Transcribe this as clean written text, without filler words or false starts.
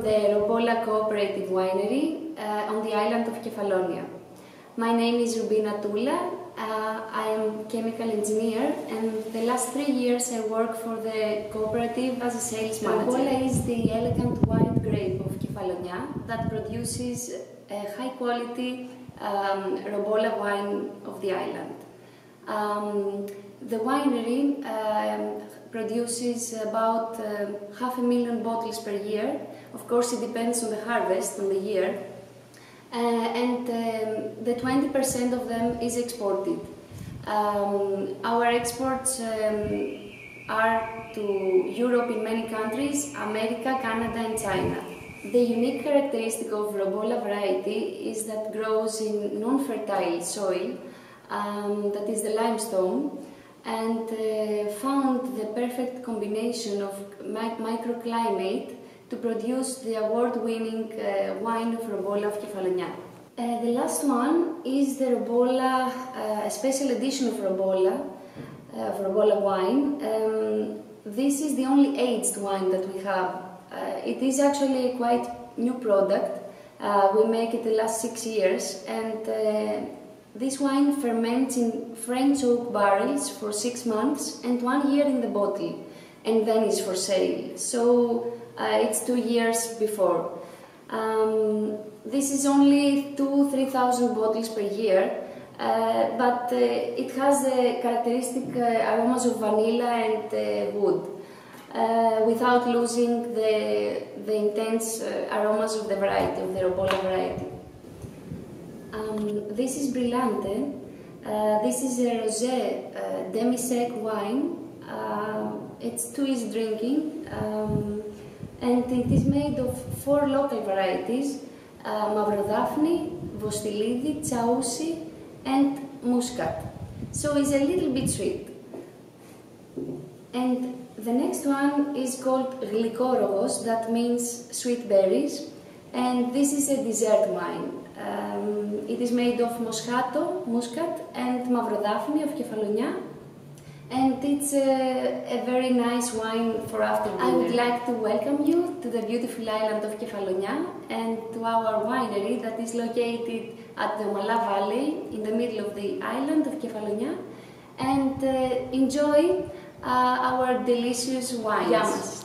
the Robola Cooperative Winery on the island of Kefalonia. My name is Rubina Tula. I am chemical engineer, and the last 3 years I work for the cooperative as a sales manager. Robola is the elegant white grape of Kefalonia that produces a high quality Robola wine of the island. The winery produces about 500,000 bottles per year. Of course, it depends on the harvest, on the year. And the 20% of them is exported. Our exports are to Europe in many countries, America, Canada and China. The unique characteristic of Robola variety is that grows in non-fertile soil, that is the limestone, and found the perfect combination of microclimate to produce the award-winning wine of Robola of Kefalonia. The last one is the Robola, a special edition of Robola wine. This is the only aged wine that we have. It is actually a quite new product. We make it the last 6 years, and this wine ferments in French oak barrels for 6 months and 1 year in the bottle, and then is for sale. So it's 2 years before. This is only 2,000–3,000 bottles per year, but it has the characteristic aromas of vanilla and wood, without losing the intense aromas of the variety, of the Robola variety. This is Brillante. This is a rosé demi-sec wine. It's too easy drinking. And it is made of 4 local varieties: Mavrodaphne, Vostilidi, Chaousi and Muscat. So it's a little bit sweet. And the next one is called Glykorogos, that means sweet berries, and this is a dessert wine. It is made of Moscato, Muscat and Mavrodaphne of Kefalonia, and it's a very nice wine for after dinner. I would like to welcome you to the beautiful island of Kefalonia and to our winery that is located at the Omala Valley in the middle of the island of Kefalonia, and enjoy our delicious wines.